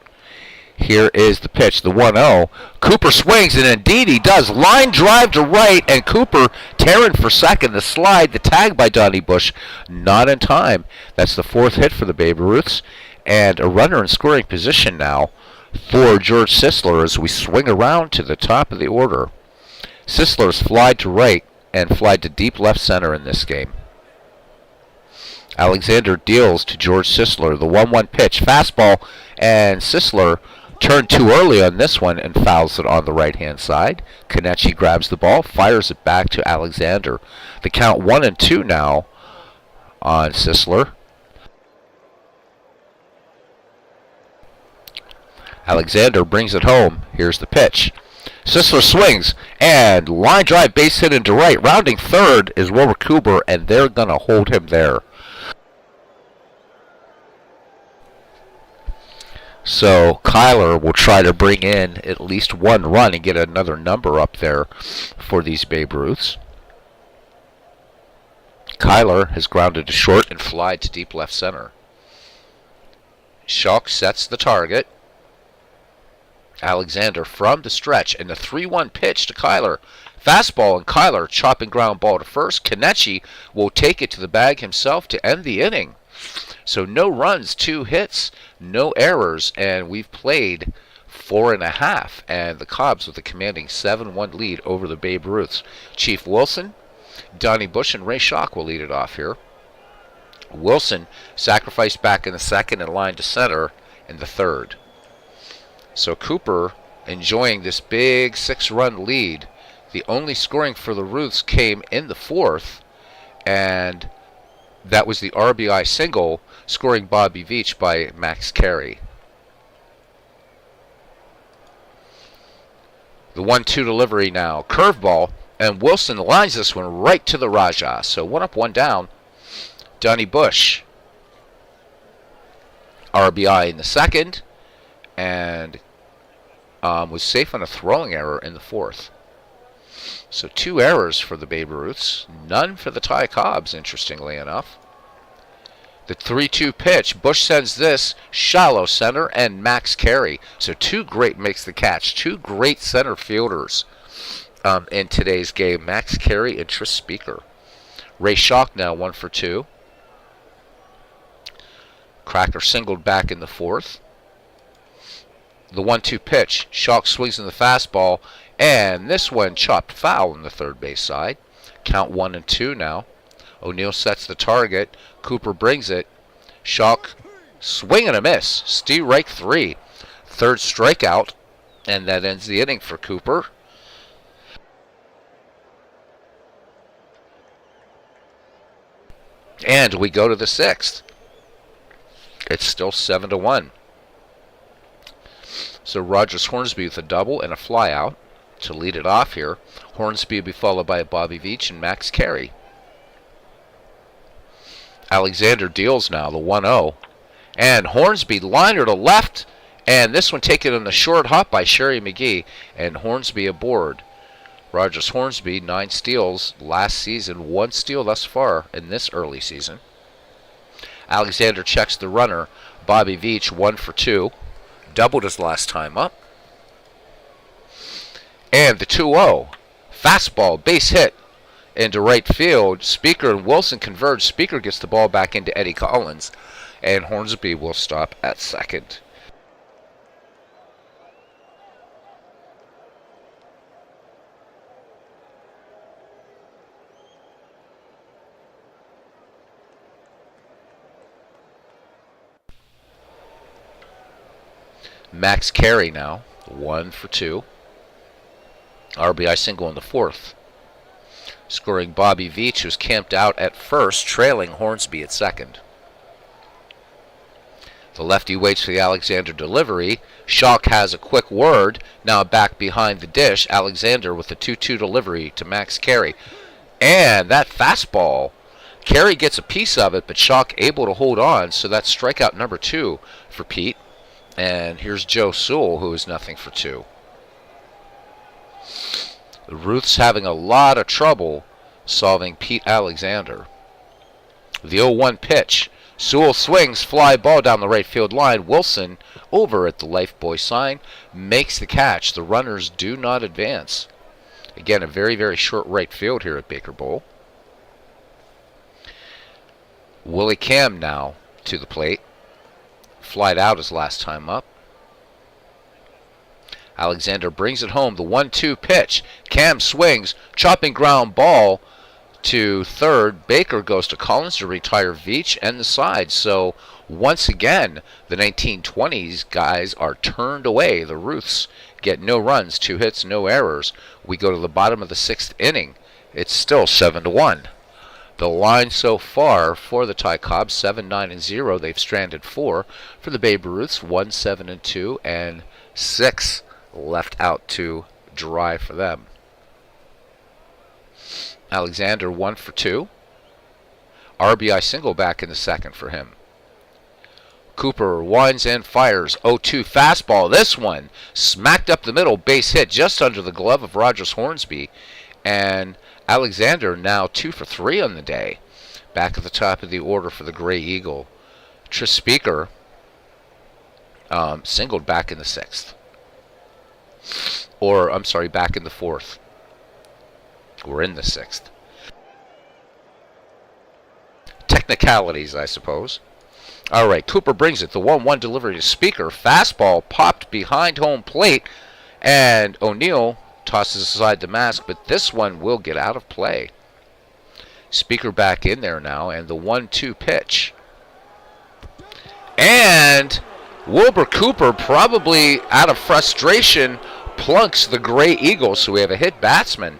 Here is the pitch, the 1-0. Cooper swings, and indeed he does. Line drive to right, and Cooper tearing for second. The slide, the tag by Donnie Bush, not in time. That's the 4th hit for the Babe Ruths. And a runner in scoring position now for George Sisler as we swing around to the top of the order. Sisler's flied to right and flied to deep left center in this game. Alexander deals to George Sisler. The 1-1 pitch, fastball, and Sisler turned too early on this one and fouls it on the right-hand side. Kenichi grabs the ball, fires it back to Alexander. The count 1-2 now on Sisler. Alexander brings it home. Here's the pitch. Sisler swings, and line drive base hit into right. Rounding third is Wilbur Cooper, and they're going to hold him there. So Kyler will try to bring in at least 1 run and get another number up there for these Babe Ruths. Kyler has grounded to short and flied to deep left center. Schalk sets the target. Alexander from the stretch, and the 3-1 pitch to Kyler. Fastball, and Kyler chopping ground ball to first. Kenichi will take it to the bag himself to end the inning. So no runs, 2 hits, no errors, and we've played 4.5, and the Cobbs with a commanding 7-1 lead over the Babe Ruths. Chief Wilson, Donnie Bush, and Ray Schalk will lead it off here. Wilson sacrificed back in the second and line to center in the third. So Cooper enjoying this big 6-run lead. The only scoring for the Ruths came in the 4th, and that was the RBI single, scoring Bobby Veach by Max Carey. The 1-2 delivery now. Curveball, and Wilson lines this one right to the Raja. So 1 up, 1 down. Donnie Bush. RBI in the second, and was safe on a throwing error in the 4th. So 2 errors for the Babe Ruths, none for the Ty Cobbs, interestingly enough. The 3-2 pitch, Bush sends this shallow center, and Max Carey. So 2 great makes the catch, 2 great center fielders in today's game, Max Carey and Tris Speaker. Ray Schalk now 1 for 2. Cracker singled back in the 4th. The 1-2 pitch, Schalk swings in the fastball, and this one chopped foul on the third base side. Count 1-2 now. O'Neill sets the target. Cooper brings it. Schalk swing and a miss. Strike 3. 3rd strikeout, and that ends the inning for Cooper. And we go to the 6th. It's still 7-1. So Rogers Hornsby with a double and a flyout. to lead it off here. Hornsby will be followed by Bobby Veach and Max Carey. Alexander deals now, the 1-0. And Hornsby liner to left. And this one taken on the short hop by Sherry McGee. And Hornsby aboard. Rogers Hornsby, 9 steals last season. 1 steal thus far in this early season. Alexander checks the runner. Bobby Veach, 1 for 2. Doubled his last time up. And the 2-0. Fastball, base hit into right field. Speaker and Wilson converge. Speaker gets the ball back into Eddie Collins. And Hornsby will stop at second. Max Carey now, 1 for 2. RBI single in the 4th. Scoring Bobby Veach, who's camped out at first, trailing Hornsby at second. The lefty waits for the Alexander delivery. Schalk has a quick word. Now back behind the dish. Alexander with the 2-2 delivery to Max Carey. And that fastball, Carey gets a piece of it, but Schalk able to hold on. So that's strikeout number 2 for Pete. And here's Joe Sewell, who is nothing for 2. The Ruths having a lot of trouble solving Pete Alexander. The 0-1 pitch. Sewell swings, fly ball down the right field line. Wilson, over at the Lifebuoy sign, makes the catch. The runners do not advance. Again, a very, very short right field here at Baker Bowl. Willie Cam now to the plate. Flied out his last time up. Alexander brings it home. The 1-2 pitch. Cam swings. Chopping ground ball to third. Baker goes to Collins to retire Veach and the side. So once again, the 1920s guys are turned away. The Ruths get no runs, 2 hits, no errors. We go to the bottom of the 6th inning. It's still 7-1. The line so far for the Ticobs, 7-9-0. They've stranded 4. For the Babe Ruths, 1-7-2 and 6 left out to dry for them. Alexander 1 for 2. RBI single back in the second for him. Cooper winds and fires. 0-2 fastball. This one smacked up the middle. Base hit just under the glove of Rogers Hornsby. And Alexander now 2 for 3 on the day. Back at the top of the order for the Gray Eagle. Tris Speaker singled back in the 6th. Or, I'm sorry, back in the 4th. We're in the 6th. Technicalities, I suppose. All right, Cooper brings it. The 1-1 delivery to Speaker. Fastball popped behind home plate. And O'Neill tosses aside the mask, but this one will get out of play. Speaker back in there now, and the 1-2 pitch. And Wilbur Cooper, probably out of frustration, plunks the Gray Eagle, so we have a hit batsman.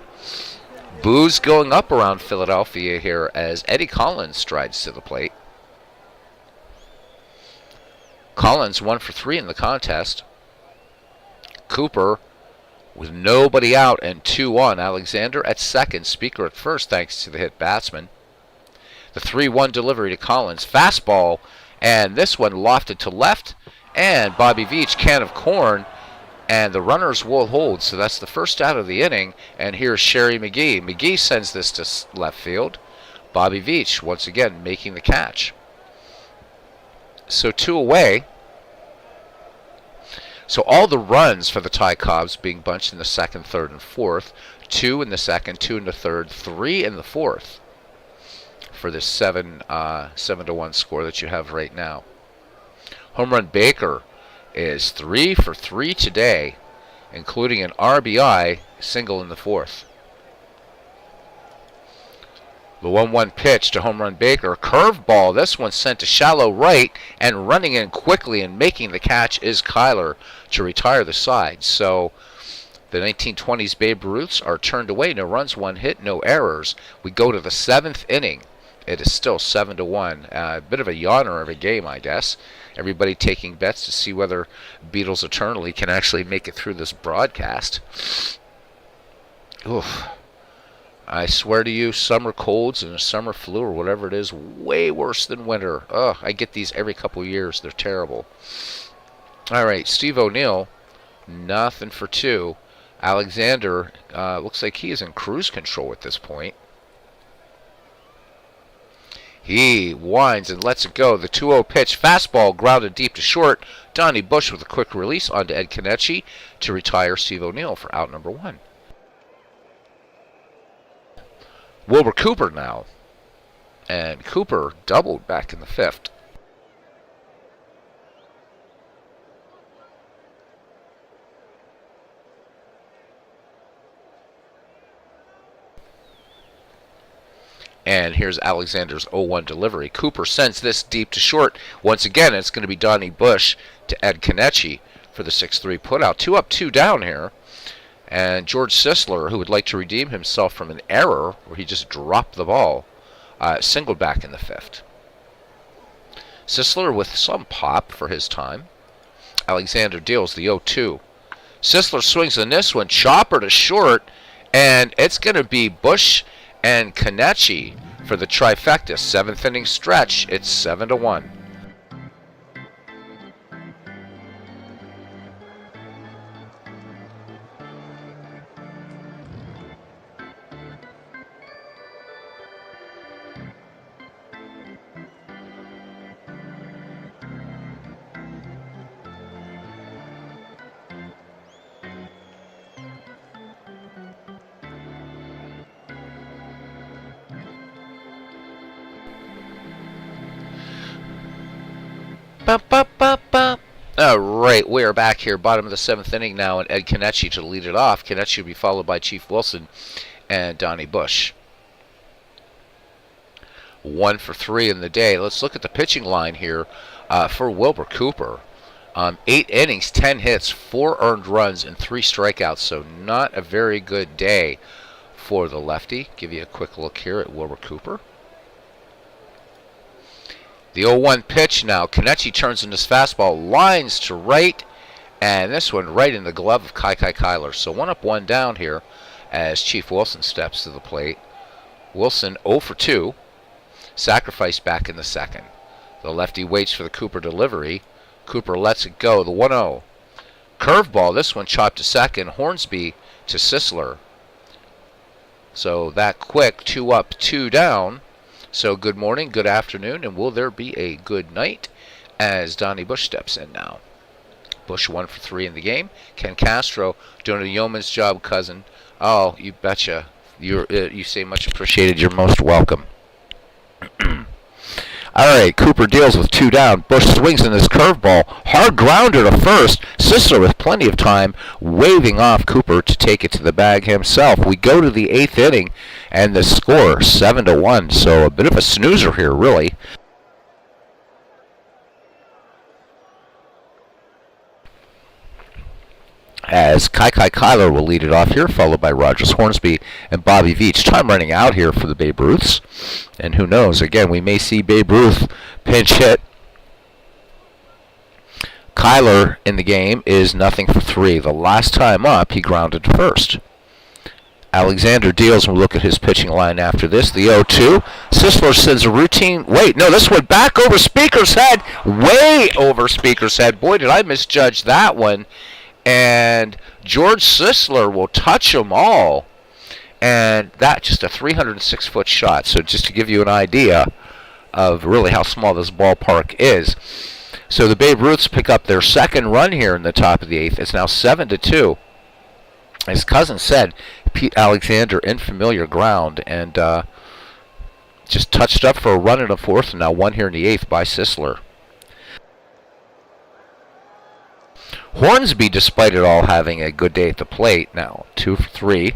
Boos going up around Philadelphia here as Eddie Collins strides to the plate. Collins 1 for 3 in the contest. Cooper with nobody out and 2 on. Alexander at second. Speaker at first thanks to the hit batsman. The 3-1 delivery to Collins. Fastball, and this one lofted to left. And Bobby Veach, can of corn. And the runners will hold. So that's the first out of the inning. And here's Sherry McGee. McGee sends this to left field. Bobby Veach once again making the catch. So 2 away. So all the runs for the Ticobs being bunched in the 2nd, 3rd, and 4th. 2 in the 2nd, 2 in the 3rd, 3 in the 4th. For this 7-1 score that you have right now. Home run Baker is 3 for 3 today, including an RBI single in the 4th. The 1-1 pitch to home run Baker. Curveball. This one sent to shallow right, and running in quickly and making the catch is Kyler to retire the side. So the 1920s Babe Ruths are turned away. No runs, 1 hit, no errors. We go to the 7th inning. It is still 7-1. A bit of a yawner of a game, I guess. Everybody taking bets to see whether Beatles Eternally can actually make it through this broadcast. Oof. I swear to you, summer colds and a summer flu or whatever it is, way worse than winter. Ugh, I get these every couple years. They're terrible. All right, Steve O'Neill, nothing for two. Alexander looks like he is in cruise control at this point. He winds and lets it go. The 2-0 pitch, fastball grounded deep to short. Donnie Bush with a quick release onto Ed Kenichi to retire Steve O'Neill for out number one. Wilbur Cooper now. And Cooper doubled back in the fifth. And here's Alexander's 0-1 delivery. Cooper sends this deep to short. Once again, it's going to be Donnie Bush to Ed Kenichi for the 6-3 putout. 2 up, 2 down here. And George Sisler, who would like to redeem himself from an error where he just dropped the ball, singled back in the fifth. Sisler with some pop for his time. Alexander deals the 0-2. Sisler swings on this one, chopper to short, and it's going to be Bush and Kenichi for the trifecta. 7th inning stretch. It's 7-1. All right, we are back here, bottom of the 7th inning now, and Ed Kenichi to lead it off. Kenichi will be followed by Chief Wilson and Donnie Bush. 1 for 3 in the day. Let's look at the pitching line here for Wilbur Cooper. 8 innings, 10 hits, 4 earned runs, and 3 strikeouts, so not a very good day for the lefty. Give you a quick look here at Wilbur Cooper. The 0-1 pitch now. Kenichi turns in his fastball, lines to right, and this one right in the glove of Kai Kyler. So 1 up, 1 down here as Chief Wilson steps to the plate. Wilson 0 for 2, sacrificed back in the second. The lefty waits for the Cooper delivery. Cooper lets it go. The 1-0. Curveball, this one chopped to second. Hornsby to Sisler. So that quick, 2 up, 2 down. So good morning, good afternoon, and will there be a good night as Donnie Bush steps in now. Bush 1 for 3 in the game. Ken Castro doing a yeoman's job, cousin. Oh, you betcha. You say much appreciated. You're most welcome. All right, Cooper deals with 2 down. Bush swings in his curveball. Hard grounder to first. Sisler with plenty of time, waving off Cooper to take it to the bag himself. We go to the 8th inning, and the score 7-1. So a bit of a snoozer here, really. As Kai Kyler will lead it off here, followed by Rogers Hornsby and Bobby Veach. Time running out here for the Babe Ruths. And who knows, again, we may see Babe Ruth pinch hit. Kyler in the game is 0 for 3. The last time up, he grounded to first. Alexander deals, and we'll look at his pitching line after this. The 0-2. Sisler sends a routine. Wait, no, this went back over Speaker's head. Way over Speaker's head. Boy, did I misjudge that one. And George Sisler will touch them all. And that just a 306-foot shot. So just to give you an idea of really how small this ballpark is. So the Babe Ruths pick up their second run here in the top of the 8th. It's now 7-2. As Cousin said, Pete Alexander in familiar ground. And just touched up for a run in the 4th. And now 1 here in the 8th by Sisler. Hornsby, despite it all, having a good day at the plate. Now 2 for 3.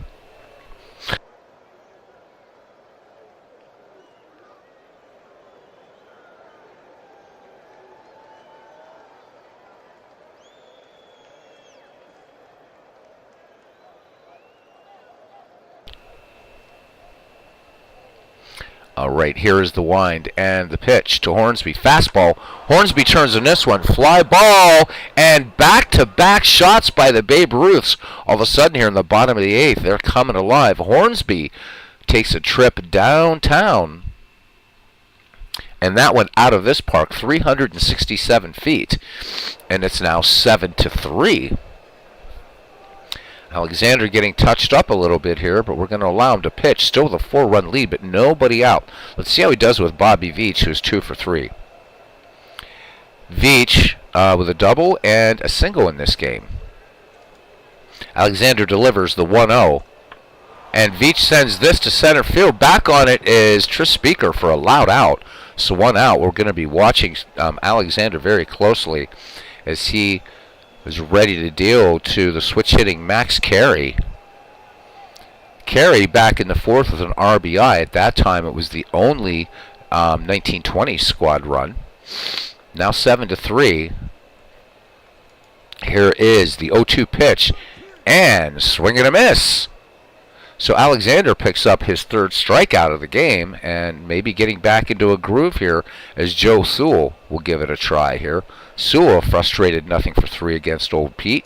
All right, here is the wind and the pitch to Hornsby. Fastball. Hornsby turns in this one. Fly ball and back-to-back shots by the Babe Ruths. All of a sudden here in the bottom of the 8th, they're coming alive. Hornsby takes a trip downtown. And that went out of this park 367 feet. And it's now 7-3. Alexander getting touched up a little bit here, but we're going to allow him to pitch. Still with a 4-run lead, but nobody out. Let's see how he does with Bobby Veach, who's 2 for 3. Veach with a double and a single in this game. Alexander delivers the 1-0. And Veach sends this to center field. Back on it is Tris Speaker for a loud out. So 1 out. We're going to be watching Alexander very closely as he is ready to deal to the switch-hitting Max Carey. Carey back in the 4th with an RBI. At that time, it was the only 1920 squad run. Now 7-3. Here is the 0-2 pitch. And swing and a miss. So Alexander picks up his 3rd strikeout of the game and maybe getting back into a groove here as Joe Sewell will give it a try here. Sewell frustrated 0 for 3 against Old Pete.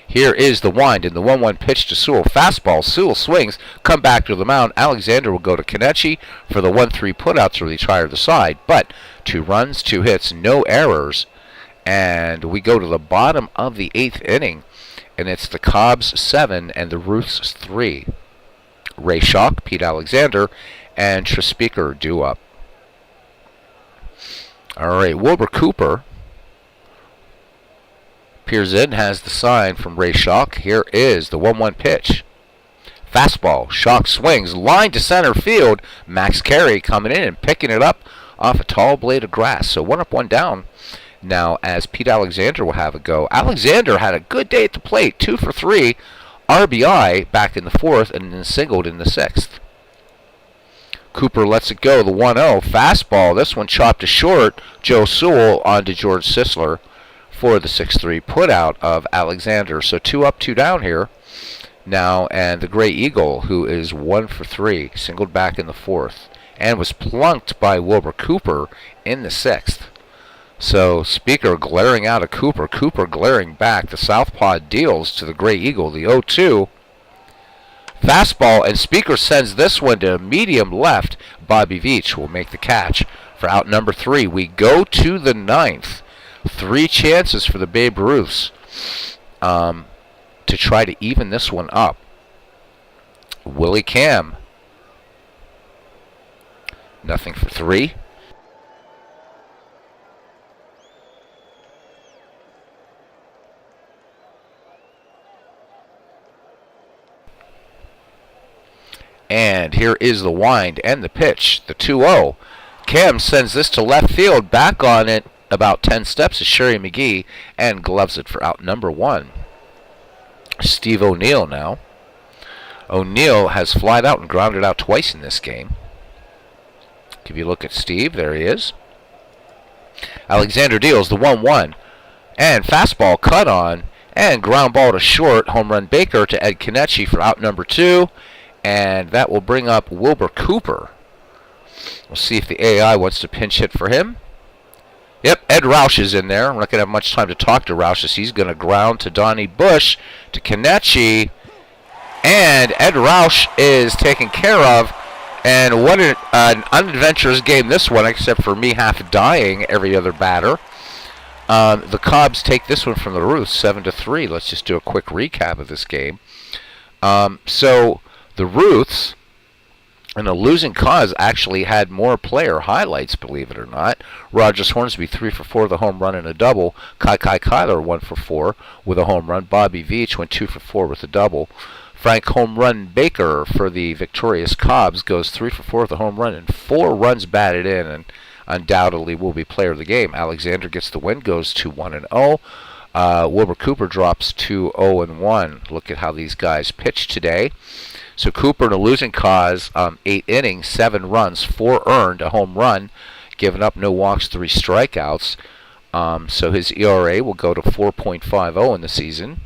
Here is the wind and the 1-1 pitch to Sewell. Fastball. Sewell swings. Come back to the mound. Alexander will go to Kenichi for the 1-3 putout to retire the side. But 2 runs, 2 hits, no errors. And we go to the bottom of the 8th inning. And it's the Cubs 7 and the Ruths 3. Ray Schock, Pete Alexander, and Tris Speaker due up. All right, Wilbur Cooper peers in, has the sign from Ray Schock. Here is the 1-1 pitch. Fastball. Schock swings. Line to center field. Max Carey coming in and picking it up off a tall blade of grass. So 1 up, 1 down. Now as Pete Alexander will have a go. Alexander had a good day at the plate. 2 for 3. RBI back in the 4th and then singled in the 6th. Cooper lets it go. The 1-0. Fastball. This one chopped to short. Joe Sewell onto George Sisler for the 6-3 putout of Alexander. So 2 up, 2 down here now. And the Gray Eagle, who is 1 for 3, singled back in the 4th and was plunked by Wilbur Cooper in the 6th. So Speaker glaring out at Cooper. Cooper glaring back. The southpaw deals to the Gray Eagle. The 0-2. Fastball, and Speaker sends this one to medium left. Bobby Veach will make the catch for out number 3. We go to the 9th. 3 chances for the Babe Ruths to try to even this one up. Willie Cam. 0 for 3. And here is the wind and the pitch, the 2-0. Cam sends this to left field. Back on it about 10 steps is Sherry McGee and gloves it for out number 1. Steve O'Neill now. O'Neill has flied out and grounded out twice in this game. Give you a look at Steve. There he is. Alexander deals the 1-1. And fastball cut on and ground ball to short. Home run Baker to Ed Kenichi for out number 2. And that will bring up Wilbur Cooper. We'll see if the AI wants to pinch hit for him. Yep, Ed Roush is in there. We're not going to have much time to talk to Roush as he's going to ground to Donnie Bush, to Kenichi. And Ed Roush is taken care of. And what an unadventurous game this one, except for me half dying every other batter. The Cubs take this one from the Ruths, 7-3. Let's just do a quick recap of this game. So the Ruths, in a losing cause, actually had more player highlights, believe it or not. Rogers Hornsby, 3 for 4 with a home run and a double. Kai Kyler, 1 for 4 with a home run. Bobby Veach went 2 for 4 with a double. Frank Home Run Baker for the victorious Cubs goes 3 for 4 with a home run and 4 runs batted in, and undoubtedly will be player of the game. Alexander gets the win, goes to 1-0. Wilbur Cooper drops to 0-1. Look at how these guys pitched today. So Cooper in a losing cause, 8 innings, 7 runs, 4 earned, a home run, given up no walks, 3 strikeouts. So his ERA will go to 4.50 in the season.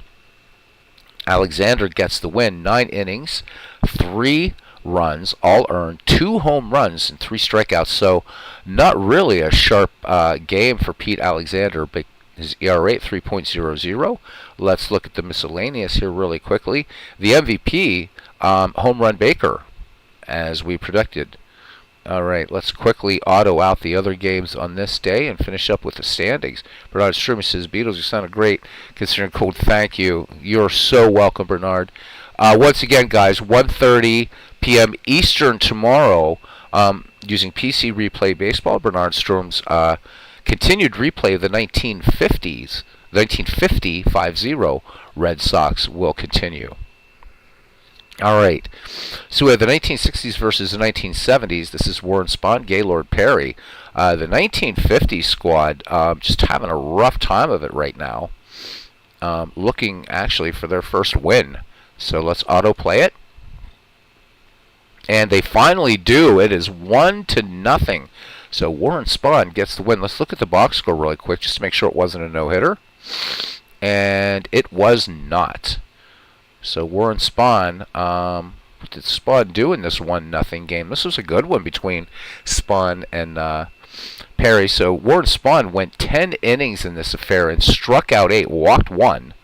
Alexander gets the win. 9 innings, 3 runs, all earned, 2 home runs, and 3 strikeouts. So not really a sharp game for Pete Alexander, but his ERA at 3.00. Let's look at the miscellaneous here really quickly. The MVP, home run Baker, as we predicted. All right, let's quickly auto out the other games on this day and finish up with the standings. Bernard Sturm says, Beatles, you sounded great considering cold. Thank you. You're so welcome, Bernard. Once again, guys, 1:30 p.m. Eastern tomorrow, using PC Replay Baseball, Bernard Sturm's continued replay of the 1950s, 1950 Red Sox will continue. All right, so we have the 1960s versus the 1970s. This is Warren Spahn, Gaylord Perry. The 1950s squad just having a rough time of it right now, looking actually for their first win. So let's autoplay it. And they finally do. It is 1-0. So Warren Spahn gets the win. Let's look at the box score really quick just to make sure it wasn't a no-hitter. And it was not. So Warren Spahn, what did Spahn do in this 1-0 game? This was a good one between Spahn and Perry. So Warren Spahn went 10 innings in this affair and struck out 8, walked 1.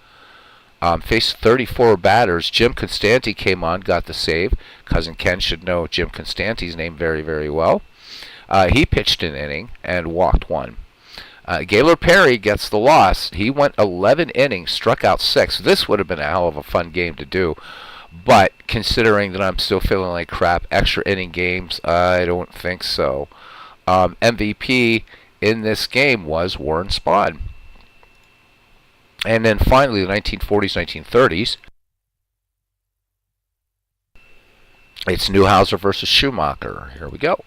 Faced 34 batters. Jim Constanti came on, got the save. Cousin Ken should know Jim Constanti's name very, very well. He pitched an inning and walked 1. Gaylord Perry gets the loss. He went 11 innings, struck out 6. This would have been a hell of a fun game to do. But considering that I'm still feeling like crap, extra inning games, I don't think so. MVP in this game was Warren Spahn. And then finally, the 1940s, 1930s. It's Newhouser versus Schumacher. Here we go.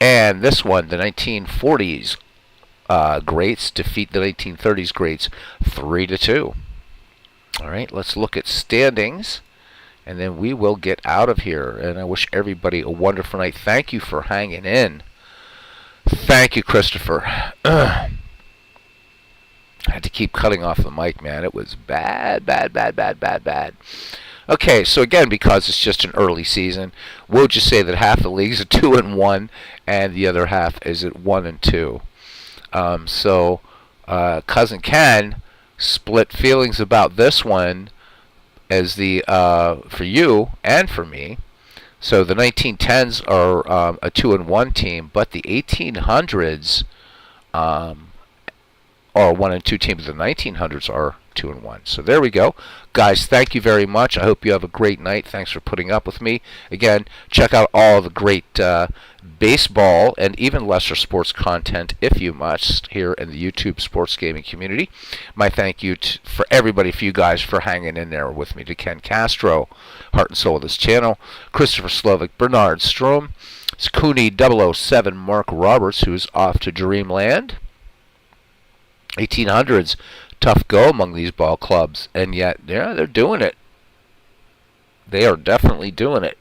And this one, the 1940s greats defeat the 1930s greats 3-2. All right, let's look at standings, and then we will get out of here. And I wish everybody a wonderful night. Thank you for hanging in. Thank you, Christopher. I had to keep cutting off the mic, man. It was bad. Okay, so again, because it's just an early season, we'll just say that half the leagues are 2-1, and the other half is at 1-2. So Cousin Ken split feelings about this one as the for you and for me. So the 1910s are a 2-1 team, but the 1800s are a 1-2 team. The 1900s are 2-1. So there we go. Guys, thank you very much. I hope you have a great night. Thanks for putting up with me. Again, check out all the great baseball and even lesser sports content, if you must, here in the YouTube sports gaming community. My thank you for everybody, for you guys, for hanging in there with me. To Ken Castro, heart and soul of this channel, Christopher Slovic, Bernard Strom, Cooney 007, Mark Roberts, who's off to Dreamland. 1800s, tough go among these ball clubs, and yet, yeah, they're doing it. They are definitely doing it.